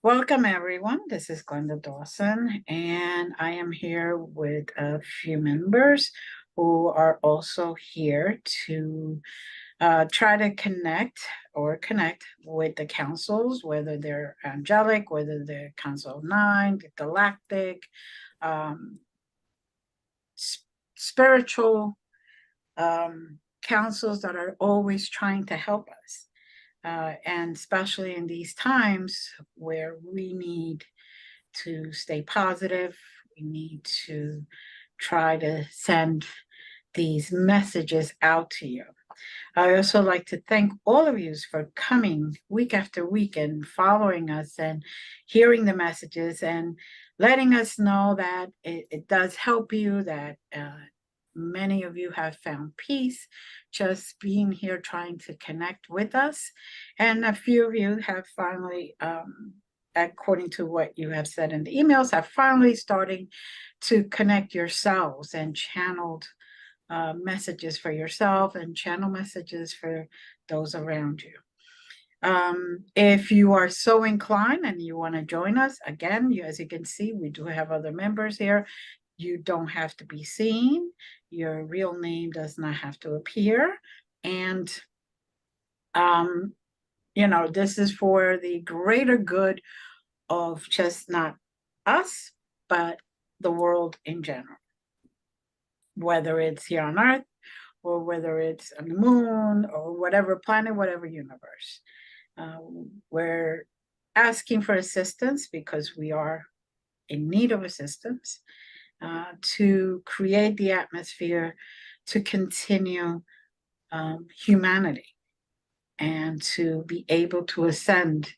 Welcome, everyone. This is Glenda Dawson, and I am here with a few members who are also here to try to connect with the councils, whether they're angelic, whether they're Council of Nine, galactic, um, spiritual councils that are always trying to help us. And especially in these times where we need to stay positive, we need to try to send these messages out to you. I also like to thank all of you for coming week after week and following us and hearing the messages and letting us know that it does help you, that many of you have found peace just being here trying to connect with us. And a few of you have finally, according to what you have said in the emails, have finally starting to connect yourselves and channeled messages for yourself and channel messages for those around you. If you are so inclined and you want to join us, again, as you can see, we do have other members here. You don't have to be seen. Your real name does not have to appear. And, this is for the greater good of just not us, but the world in general, whether it's here on Earth or whether it's on the moon or whatever planet, whatever universe. We're asking for assistance because we are in need of assistance to create the atmosphere to continue humanity and to be able to ascend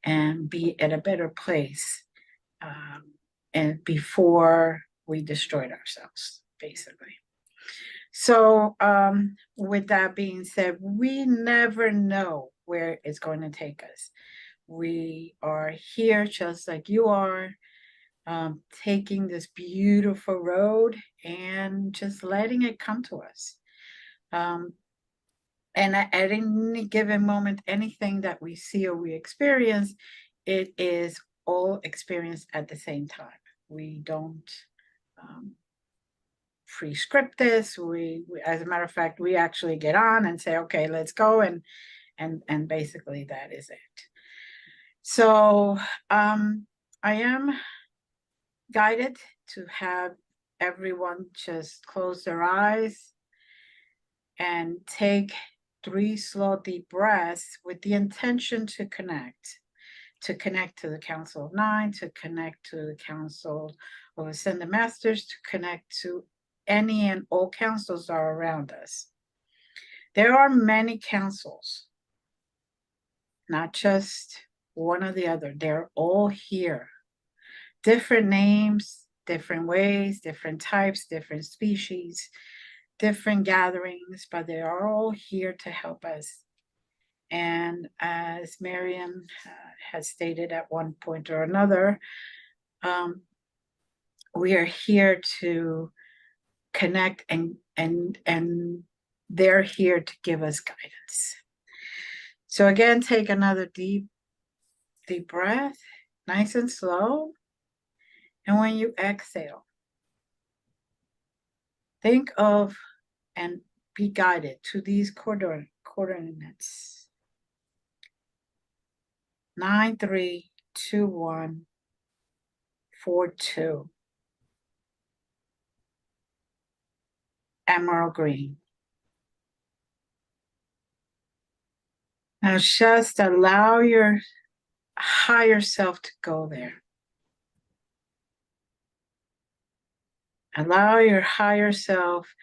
and be at a better place and before we destroyed ourselves, basically. So with that being said, we never know where it's going to take us. We are here just like you are, taking this beautiful road and just letting it come to us. And at any given moment, anything that we see or we experience, it is all experienced at the same time. We don't pre-script this. We, as a matter of fact, we actually get on and say, okay, let's go, and basically that is it. So I am guided to have everyone just close their eyes and take 3 slow deep breaths with the intention to connect to the Council of Nine, to connect to the Council of Ascended Masters, to connect to any and all councils that are around us. There are many councils, not just one or the other. They're all here. Different names, different ways, different types, different species, different gatherings, but they are all here to help us. And as Marian has stated at one point or another, we are here to connect, and they're here to give us guidance. So again, take another deep breath, nice and slow. And when you exhale, think of and be guided to these coordinates. 932142. Emerald green. Now just allow your higher self to go there. Allow your higher self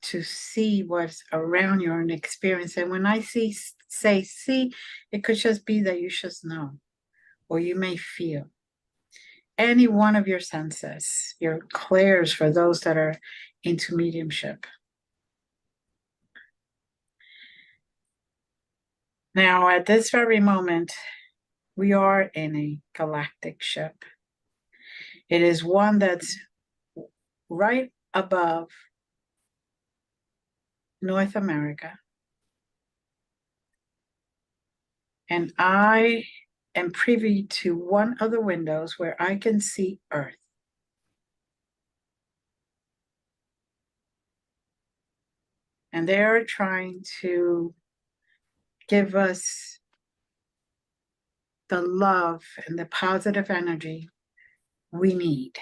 to see what's around you and experience. And when I say see, it could just be that you just know, or you may feel. Any one of your senses, your clairs for those that are into mediumship. Now, at this very moment, we are in a galactic ship. It is one that's right above North America. And I am privy to one of the windows where I can see Earth. And they are trying to give us the love and the positive energy we need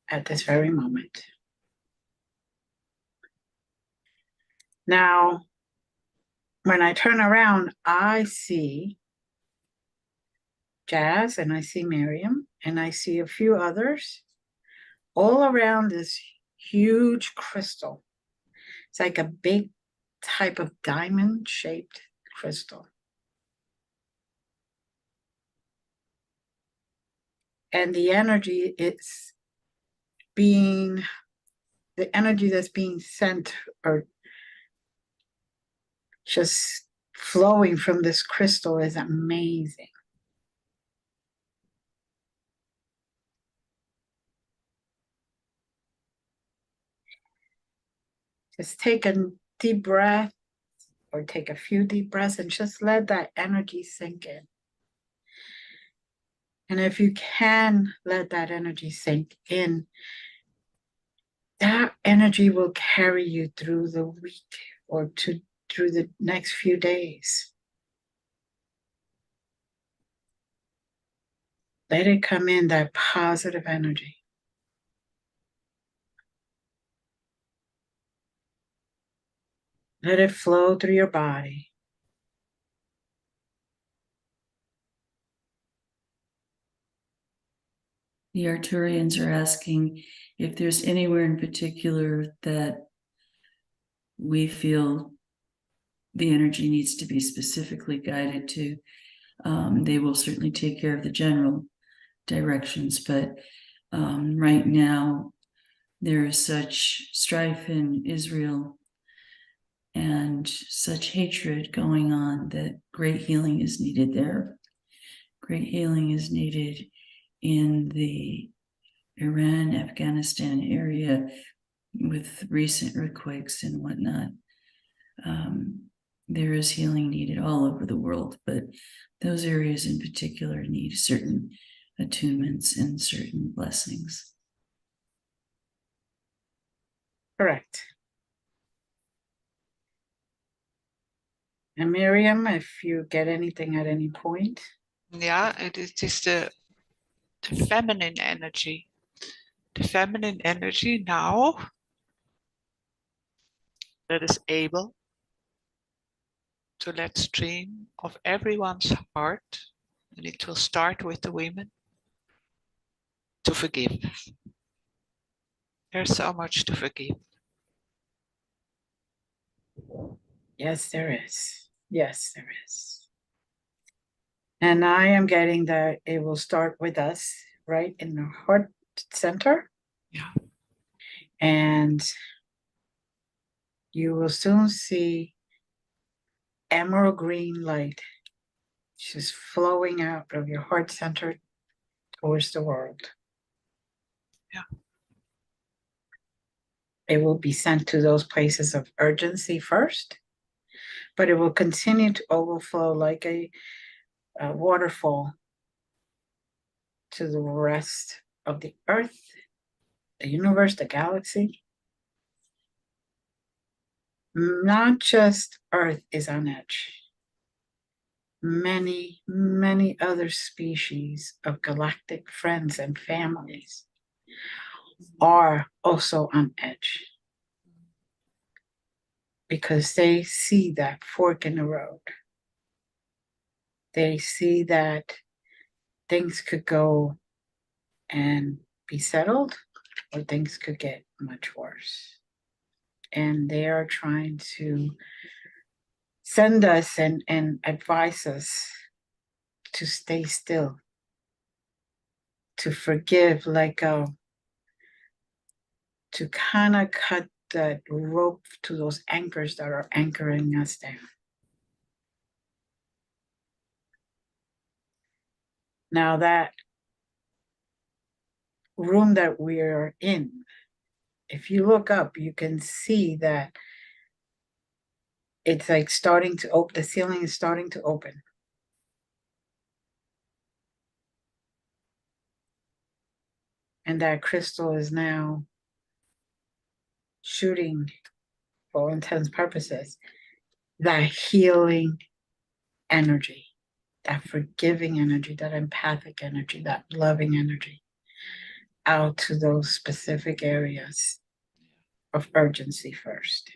at this very moment. Now, when I turn around, I see Jazz and I see Miriam and I see a few others all around this huge crystal. It's like a big type of diamond-shaped crystal. And the energy is being, the energy that's being sent or just flowing from this crystal is amazing. Just take a deep breath or take a few deep breaths and just let that energy sink in. And if you can let that energy sink in, that energy will carry you through the week or through the next few days. Let it come in, that positive energy. Let it flow through your body. The Arturians are asking if there's anywhere in particular that we feel the energy needs to be specifically guided to. They will certainly take care of the general directions, but right now there is such strife in Israel and such hatred going on that great healing is needed there. Great healing is needed in the Iran, Afghanistan area with recent earthquakes and whatnot. There is healing needed all over the world, but those areas in particular need certain attunements and certain blessings. Correct. And Miriam, if you get anything at any point. Yeah, it is the feminine energy. The feminine energy now that is able to let stream of everyone's heart, and it will start with the women, to forgive. There's so much to forgive. Yes, there is. Yes, there is. And I am getting that it will start with us, right in the heart center. Yeah. And you will soon see emerald green light just flowing out of your heart center towards the world. Yeah. It will be sent to those places of urgency first, but it will continue to overflow like a waterfall to the rest of the earth, the universe, the galaxy. Not just Earth is on edge. Many, many other species of galactic friends and families are also on edge because they see that fork in the road. They see that things could go and be settled, or things could get much worse. And they are trying to send us and advise us to stay still, to forgive, let go, to kind of cut that rope to those anchors that are anchoring us down. Now that room that we're in, if you look up, you can see that it's like starting to open, the ceiling is starting to open. And that crystal is now shooting, for all intents and purposes, that healing energy, that forgiving energy, that empathic energy, that loving energy out to those specific areas of urgency first.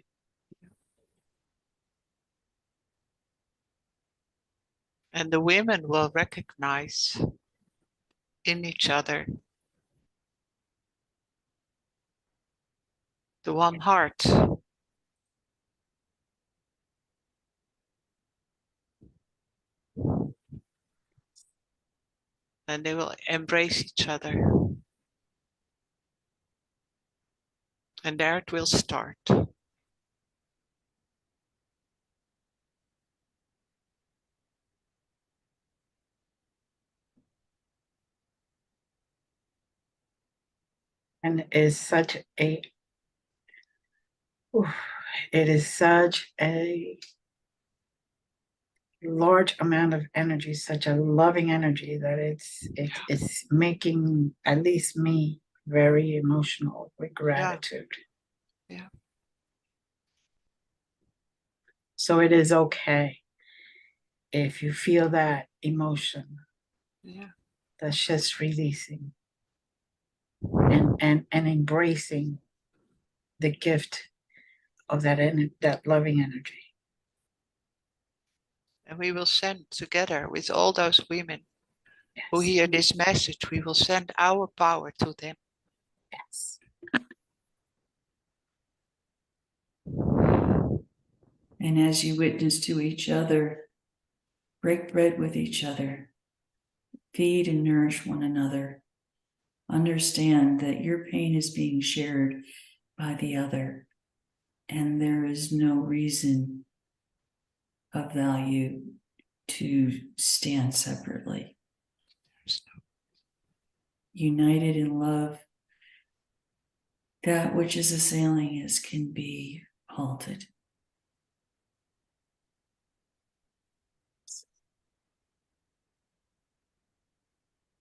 And the women will recognize in each other the one heart. And they will embrace each other. And there it will start. And it is such a, it is such a large amount of energy, such a loving energy that it's making at least me very emotional with gratitude. Yeah. So it is okay if you feel that emotion. Yeah. That's just releasing and embracing the gift of that loving energy. And we will send together with all those women who Yes. hear this message, we will send our power to them. Yes. And as you witness to each other, break bread with each other, feed and nourish one another, understand that your pain is being shared by the other, and there is no reason of value to stand separately. United in love, that which is assailing us can be halted.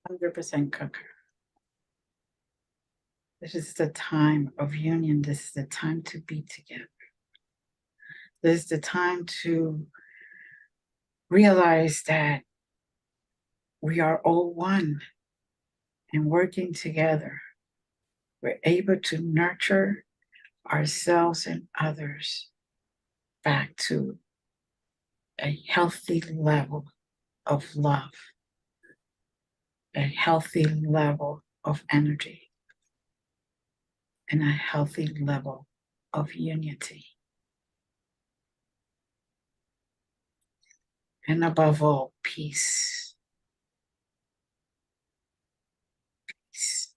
Concur. This is the time of union. This is the time to be together. This is the time to realize that we are all one and working together. We're able to nurture ourselves and others back to a healthy level of love, a healthy level of energy, and a healthy level of unity. And above all, peace. Peace.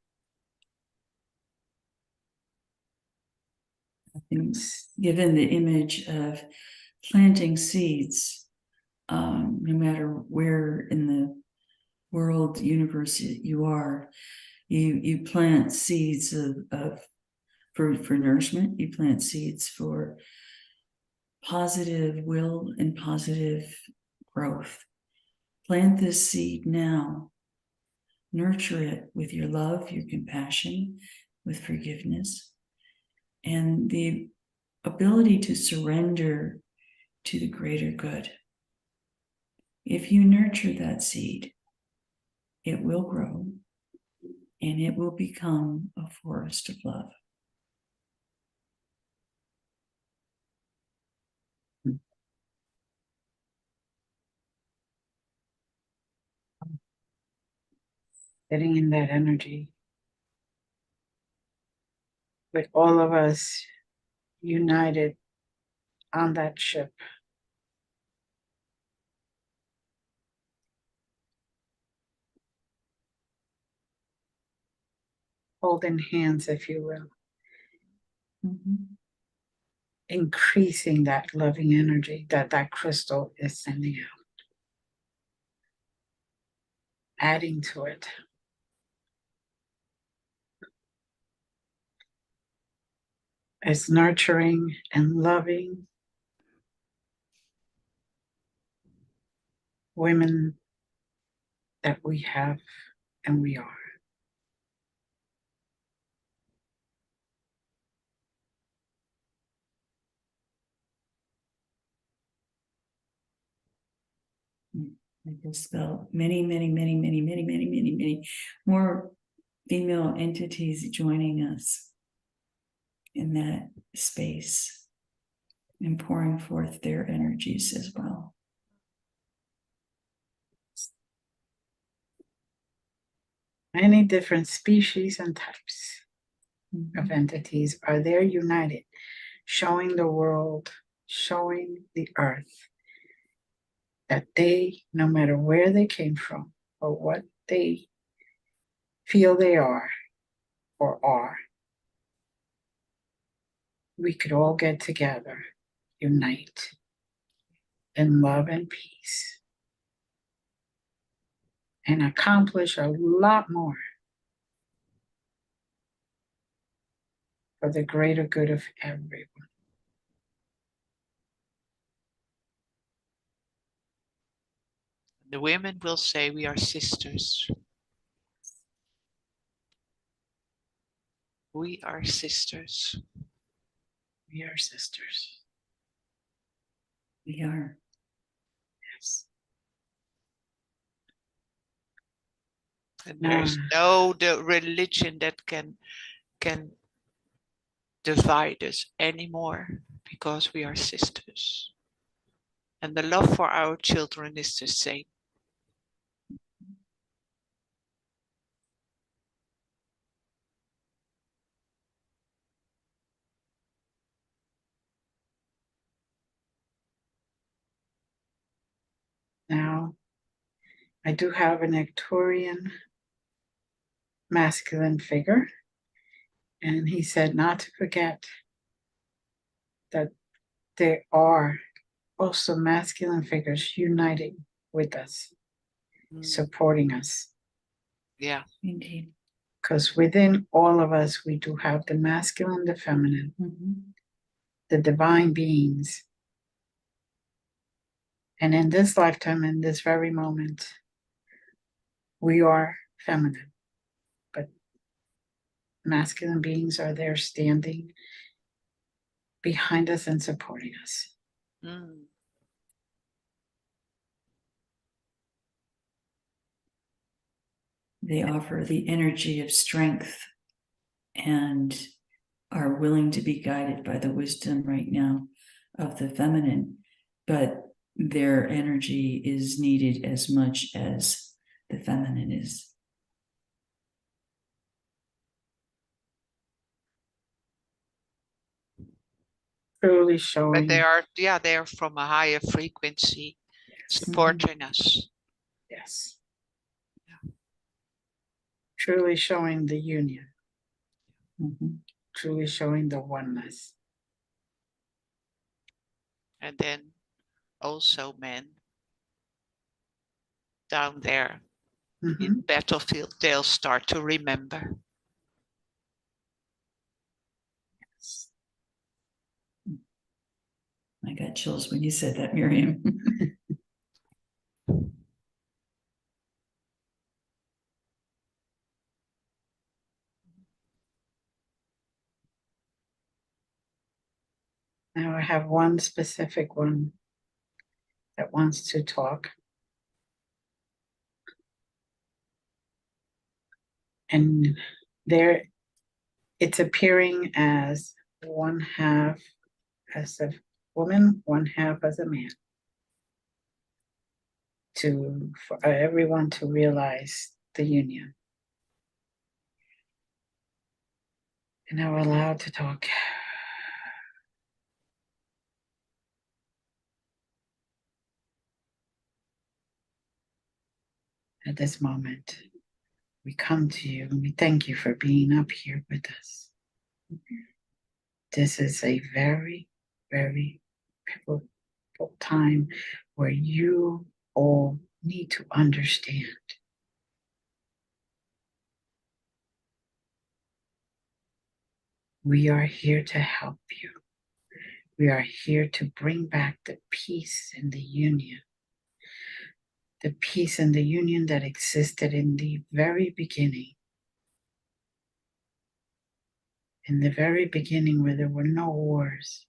Given the image of planting seeds, no matter where in the world, universe you are, you plant seeds for nourishment. You plant seeds for positive will and positive growth. Plant this seed now. Nurture it with your love, your compassion, with forgiveness, and the ability to surrender to the greater good. If you nurture that seed, it will grow and it will become a forest of love. Getting in that energy with all of us united on that ship. Holding hands, if you will. Mm-hmm. Increasing that loving energy that crystal is sending out. Adding to it. As nurturing and loving women that we have and we are. I just felt many more female entities joining us in that space and pouring forth their energies as well. Many different species and types of Mhm. entities are there united, showing the world, showing the earth that they, no matter where they came from or what they feel they are or are, we could all get together, unite in love and peace, and accomplish a lot more for the greater good of everyone. The women will say we are sisters. We are sisters. We are sisters. We are. Yes. And there's no the religion that can divide us anymore, because we are sisters. And the love for our children is the same. Now, I do have an Arcturian masculine figure, and he said not to forget that there are also masculine figures uniting with us, supporting us. Yeah. Indeed. Because within all of us, we do have the masculine, the feminine, the divine beings. And in this lifetime, in this very moment, we are feminine, but masculine beings are there standing behind us and supporting us. Mm. They offer the energy of strength and are willing to be guided by the wisdom right now of the feminine, but their energy is needed as much as the feminine is. Truly showing. But they are from a higher frequency, supporting us. Yes. Truly showing the union. Truly showing the oneness. And then also men down there in the battlefield, they'll start to remember. Yes. I got chills when you said that, Miriam. Now I have one specific one that wants to talk. And there it's appearing as one half as a woman, one half as a man. For everyone to realize the union. And now we're allowed to talk. At this moment, we come to you and we thank you for being up here with us. This is a very, very pivotal time where you all need to understand we are here to help you. We are here to bring back the peace and the union. The peace and the union that existed in the very beginning. In the very beginning, where there were no wars,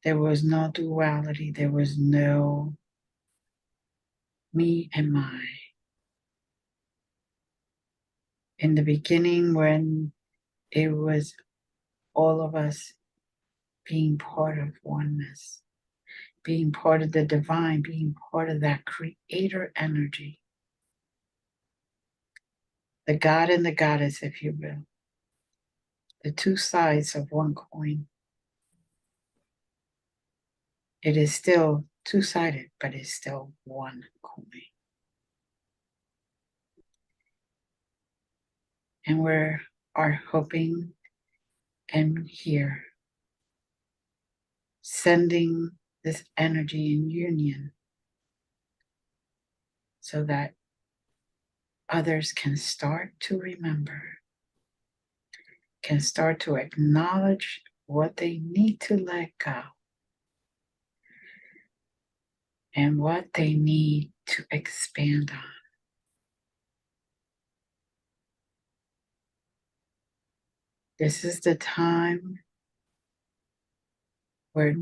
there was no duality, there was no me and my. In the beginning, when it was all of us being part of oneness, being part of the divine, being part of that creator energy, the God and the goddess, if you will, the two sides of one coin. It is still two-sided, but it's still one coin. And we are hoping and here sending this energy in union so that others can start to remember, can start to acknowledge what they need to let go and what they need to expand on. This is the time where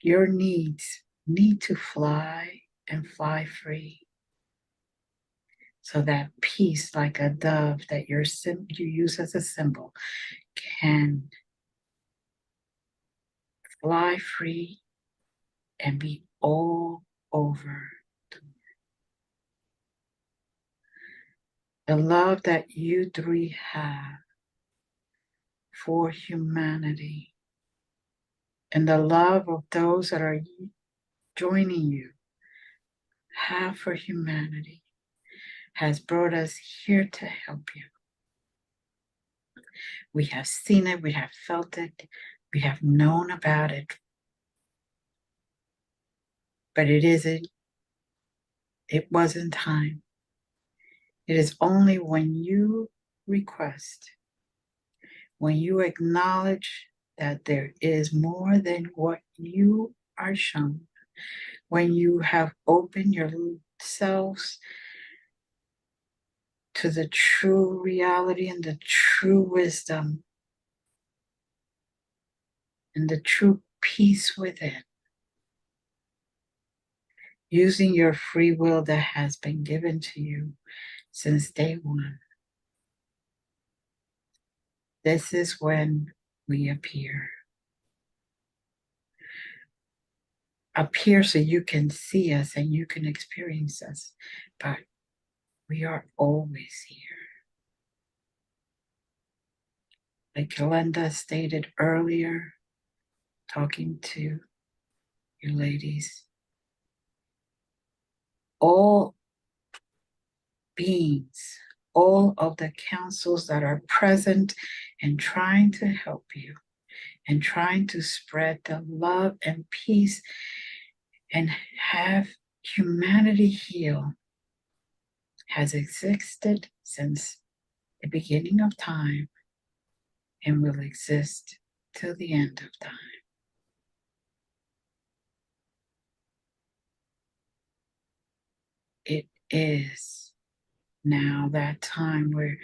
your needs need to fly and fly free. So that peace, like a dove that you use as a symbol, can fly free and be all over the world. The love that you three have for humanity and the love of those that are joining you have for humanity has brought us here to help you. We have seen it, we have felt it, we have known about it. But it wasn't time. It is only when you request, when you acknowledge that there is more than what you are shown, when you have opened yourselves to the true reality and the true wisdom and the true peace within, using your free will that has been given to you since day one. This is when we appear. Appear so you can see us and you can experience us, but we are always here. Like Glenda stated earlier, talking to you ladies, all beings, all of the councils that are present and trying to help you and trying to spread the love and peace and have humanity heal has existed since the beginning of time and will exist till the end of time. It is now that time where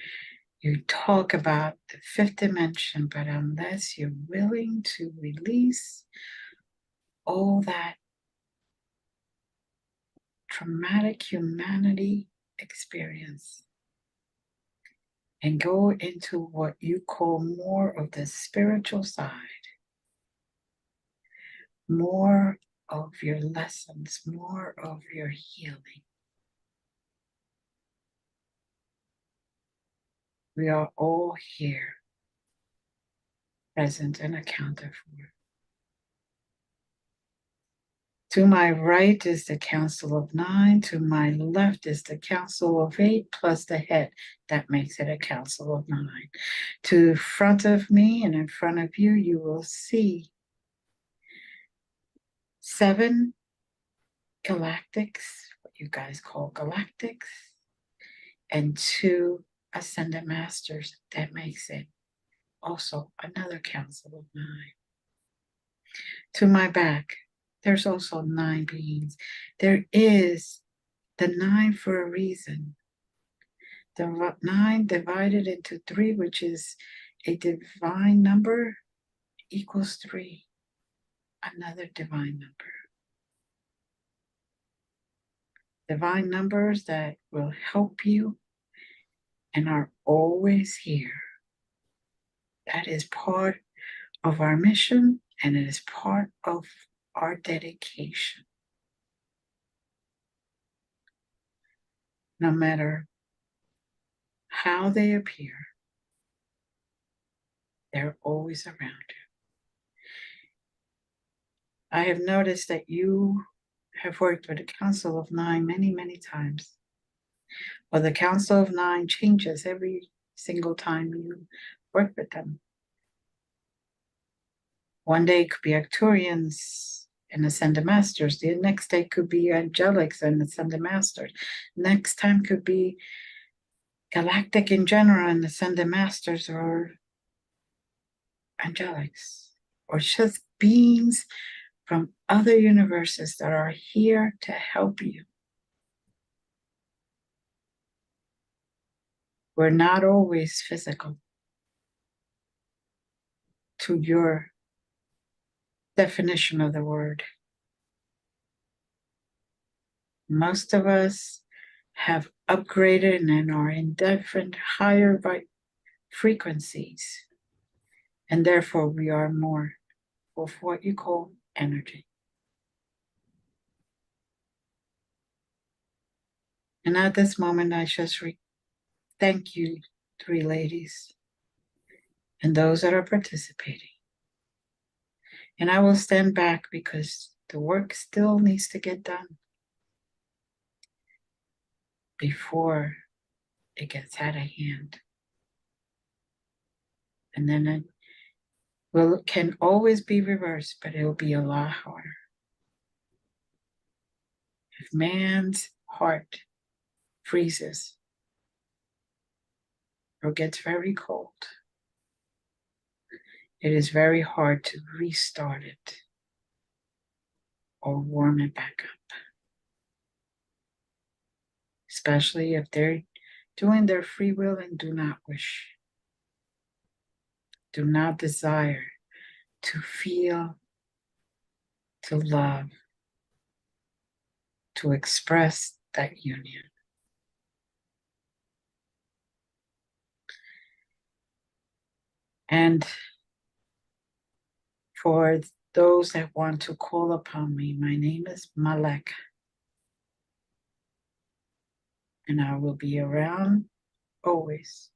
you talk about the fifth dimension, but unless you're willing to release all that traumatic humanity experience and go into what you call more of the spiritual side, more of your lessons, more of your healing. We are all here, present and accounted for. To my right is the Council of 9. To my left is the Council of 8 plus the head. That makes it a Council of 9. To front of me and in front of you, you will see 7 galactics, what you guys call galactics, and 2 ascended masters. That makes it also another Council of 9. To my back, there's also 9 beings. There is the 9 for a reason. The 9 divided into 3, which is a divine number, equals 3, another divine number. divine numbers that will help you and are always here. That is part of our mission, and it is part of our dedication. No matter how they appear, they're always around you. I have noticed that you have worked with the Council of Nine many, many times. Well, the Council of Nine changes every single time you work with them. One day it could be Arcturians and Ascended Masters. The next day could be Angelics and Ascended Masters. Next time could be Galactic in general and Ascended Masters or Angelics. Or just beings from other universes that are here to help you. We're not always physical to your definition of the word. Most of us have upgraded and are in different higher frequencies, and therefore we are more of what you call energy. And at this moment, I just thank you, three ladies, and those that are participating. And I will stand back because the work still needs to get done before it gets out of hand. And then it can always be reversed, but it'll be a lot harder. If man's heart freezes or gets very cold, it is very hard to restart it or warm it back up. Especially if they're doing their free will and do not wish, do not desire to feel, to love, to express that union. And for those that want to call upon me, my name is Malek. And I will be around always,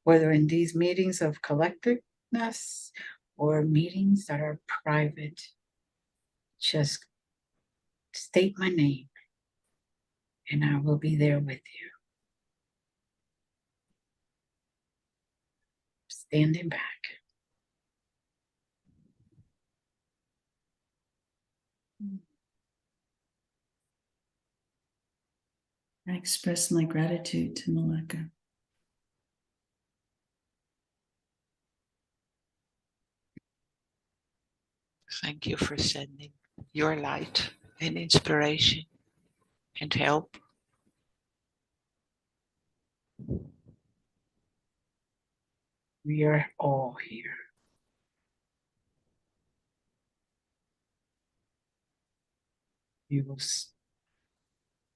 whether in these meetings of collectiveness or meetings that are private. Just state my name and I will be there with you. Standing back. I express my gratitude to Maleka. Thank you for sending your light and inspiration and help. We are all here.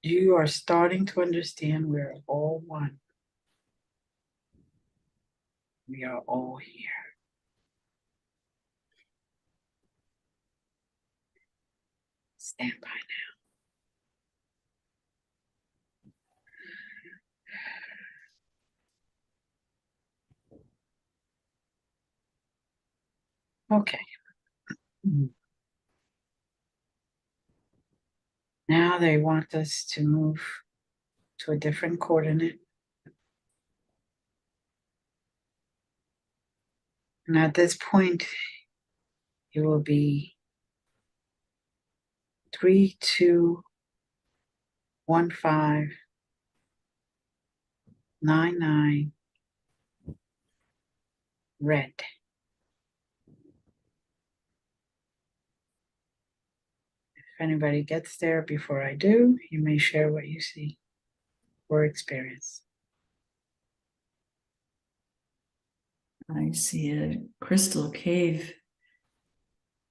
You are starting to understand we're all one. We are all here. Stand by now. Okay. Now they want us to move to a different coordinate. And at this point, it will be 321599 red. If anybody gets there before I do, you may share what you see or experience. I see a crystal cave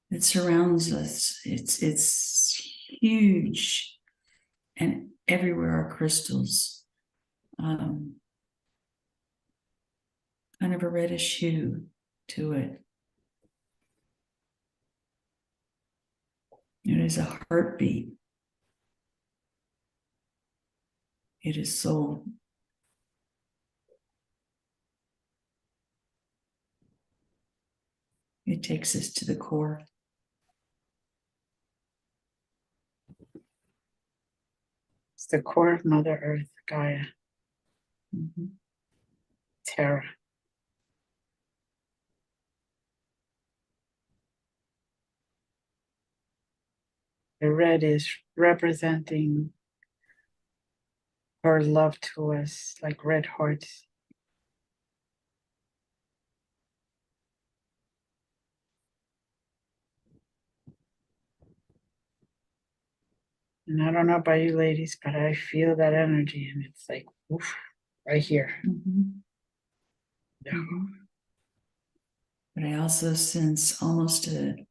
that surrounds us. It's huge and everywhere are crystals, kind of a reddish hue to it. It is a heartbeat. It is soul. It takes us to the core. It's the core of Mother Earth, Gaia, Mhm. Terra. The red is representing her love to us, like red hearts. And I don't know about you ladies, but I feel that energy and it's like, oof, right here. Mhm. Yeah. Mhm. But I also sense almost a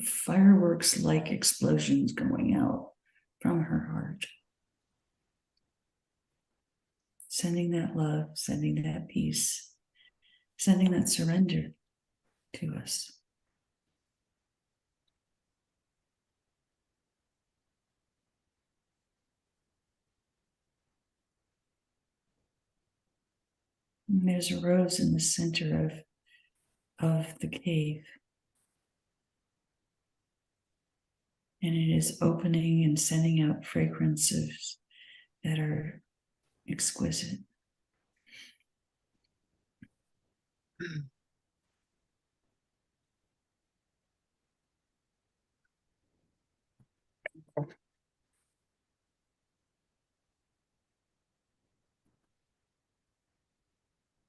fireworks-like explosions going out from her heart. Sending that love, sending that peace, sending that surrender to us. And there's a rose in the center of the cave. And it is opening and sending out fragrances that are exquisite.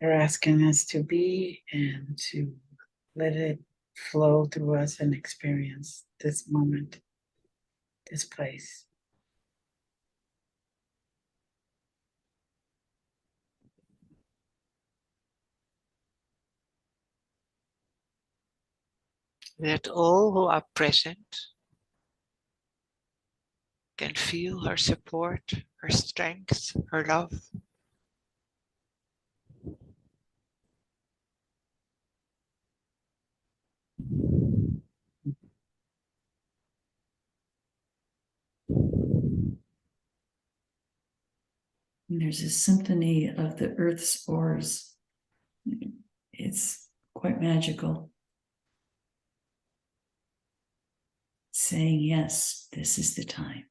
They're asking us to be and to let it flow through us and experience this moment, this place. That all who are present can feel her support, her strength, her love. And there's a symphony of the earth spores. It's quite magical. Saying, yes, this is the time.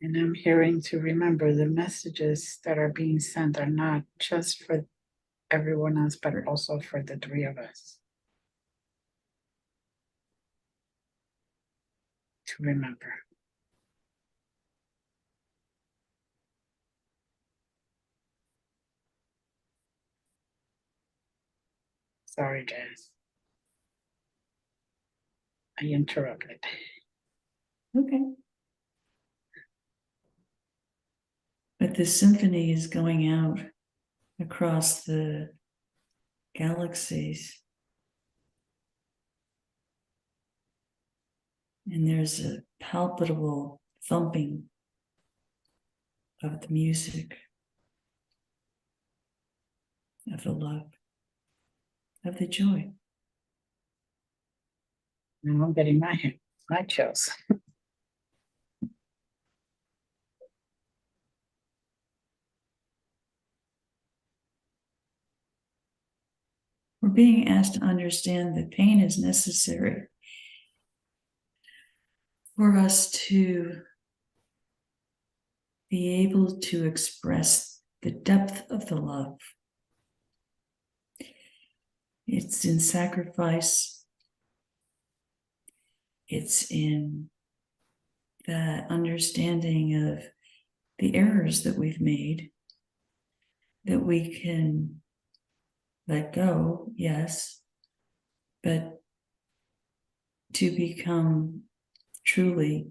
And I'm hearing to remember the messages that are being sent are not just for everyone else, but also for the three of us. To remember. Sorry, Jazz. I interrupted. Okay. But this symphony is going out across the galaxies. And there's a palpable thumping of the music, of the love, of the joy. Now I'm getting my chills. We're being asked to understand that pain is necessary for us to be able to express the depth of the love. It's in sacrifice. It's in that understanding of the errors that we've made, that we can let go, yes, but to become truly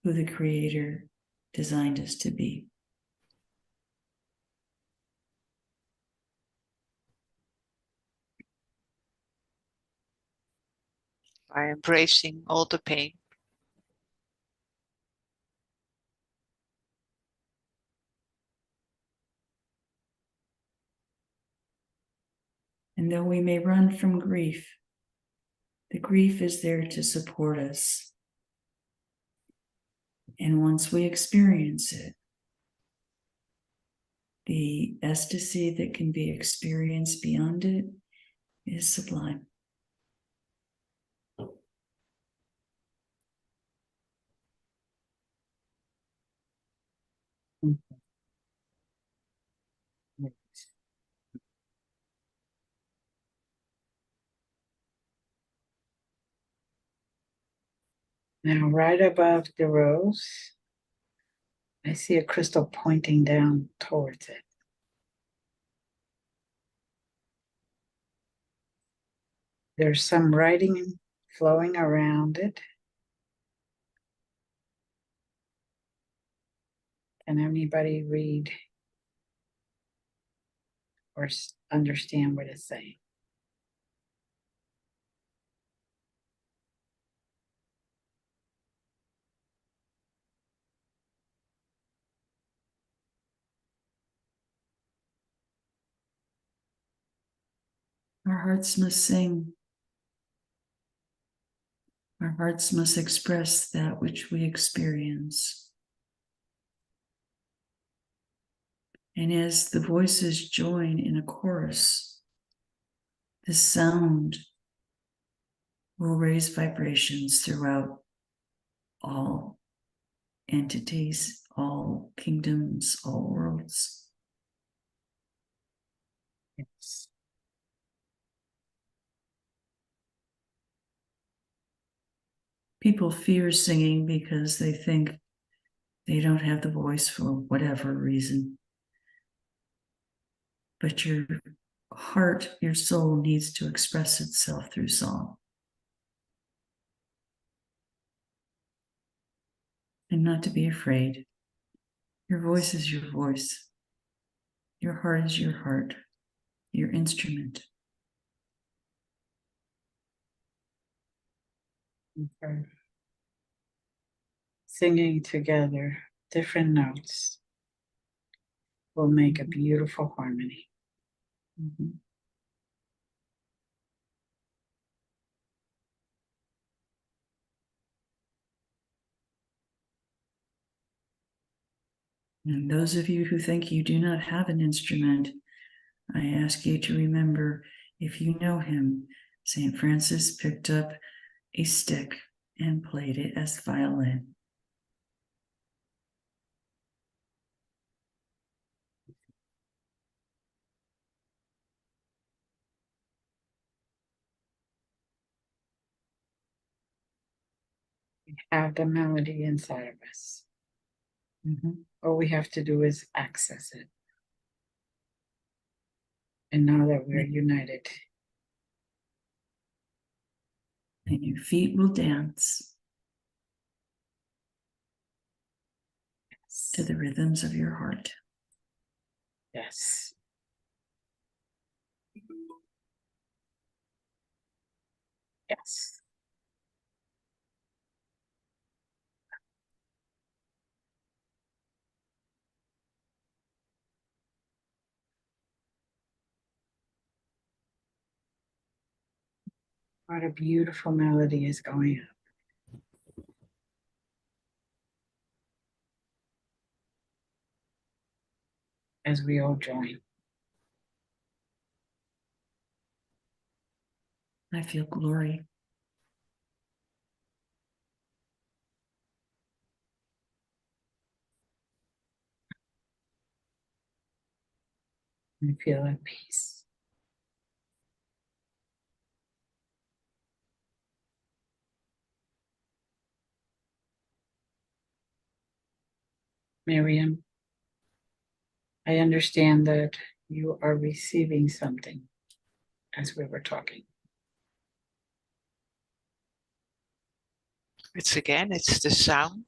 who the Creator designed us to be. by embracing all the pain. And though we may run from grief, the grief is there to support us. And once we experience it, the ecstasy that can be experienced beyond it is sublime. Now, right above the rose, I see a crystal pointing down towards it. There's some writing flowing around it. Can anybody read or understand what it's saying? Our hearts must sing. Our hearts must express that which we experience. And as the voices join in a chorus, the sound will raise vibrations throughout all entities, all kingdoms, all worlds. Yes. People fear singing because they think they don't have the voice for whatever reason. But your heart, your soul needs to express itself through song. And not to be afraid. Your voice is your voice. Your heart is your heart, your instrument. Okay. Singing together different notes will make a beautiful harmony. Mm-hmm. And those of you who think you do not have an instrument, I ask you to remember, if you know him, St. Francis picked up a stick and played it as violin. We have the melody inside of us. All we have to do is access it. And now that we're united, And your feet will dance to the rhythms of your heart. yes. Yes. What a beautiful melody is going up. As we all join. I feel glory. And feel at peace. Miriam, I understand that you are receiving something as we were talking. It's the sound.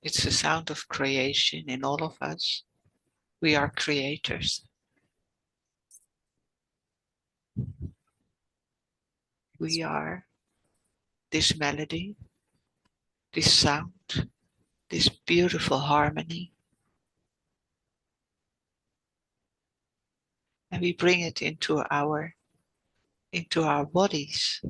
It's the sound of creation in all of us. We are creators. We are this melody, this sound, this beautiful harmony. And we bring it into our bodies.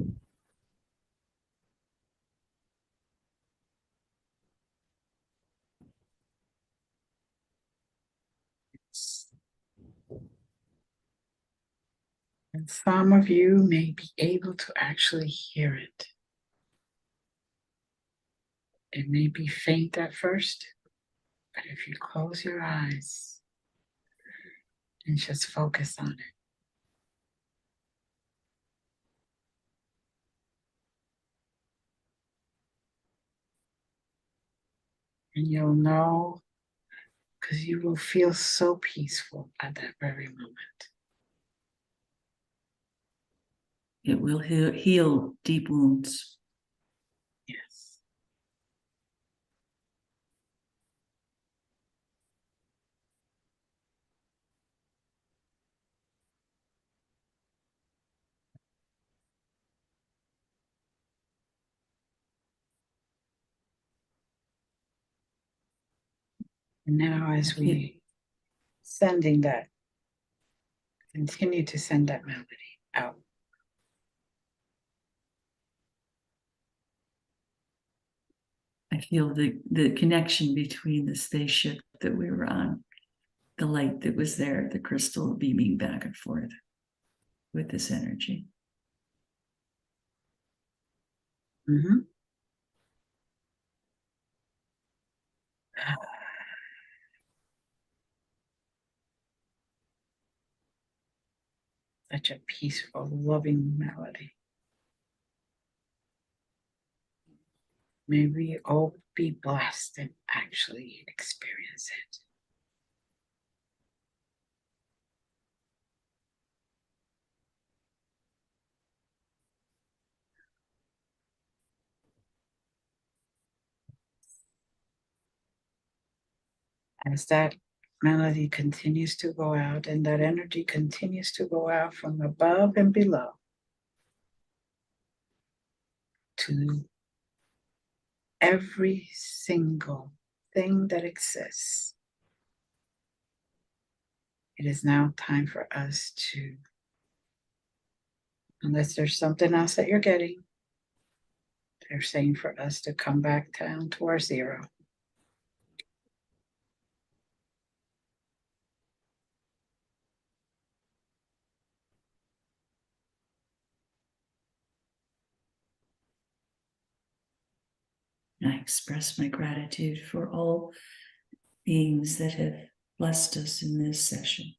And some of you may be able to actually hear it. It may be faint at first, but if you close your eyes and just focus on it, and you'll know, because you will feel so peaceful at that very moment. It will heal deep wounds. Yes. And now as we sending that, continue to send that melody out. I feel the connection between the spaceship that we were on, the light that was there, the crystal beaming back and forth with this energy. Mm-hmm. Such a peaceful, loving melody. May we all be blessed and actually experience it. As that melody continues to go out and that energy continues to go out from above and below to every single thing that exists, it is now time for us to, unless there's something else that you're getting, they're saying for us to come back down to our zero. I express my gratitude for all beings that have blessed us in this session.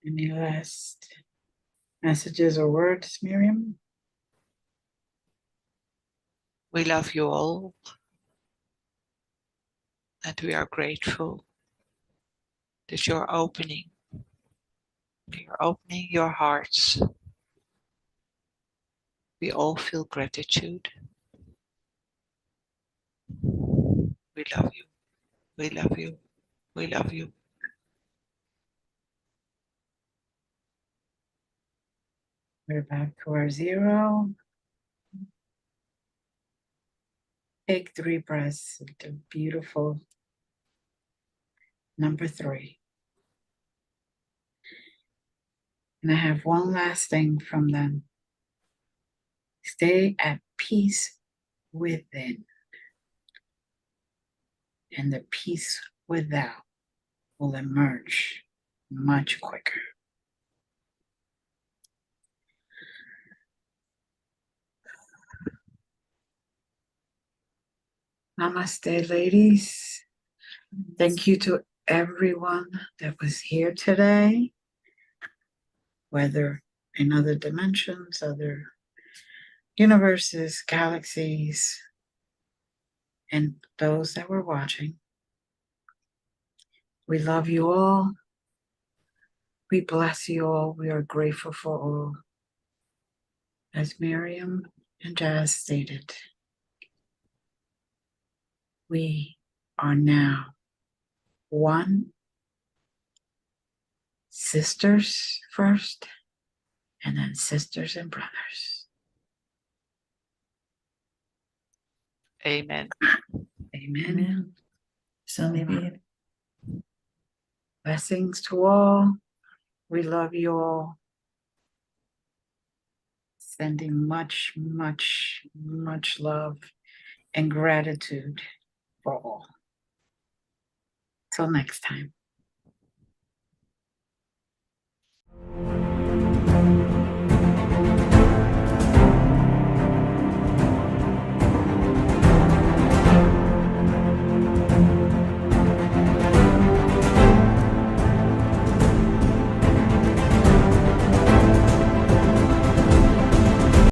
Any last messages or words, Miriam? We love you all, and we are grateful that you're opening your hearts. We all feel gratitude. We love you. We love you. We love you. We're back to our zero. Take 3 breaths into beautiful number 3. And I have one last thing from them. Stay at peace within, and the peace without will emerge much quicker. Namaste, ladies. Thank you to everyone that was here today, whether in other dimensions, other universes, galaxies, and those that were watching. We love you all. We bless you all. We are grateful for all. As Miriam and Jazz stated, we are now one sisters first, and then sisters and brothers. Amen. Amen. Amen. So maybe Blessings to all. We love you all. Sending much, much, much love and gratitude for all. Till next time.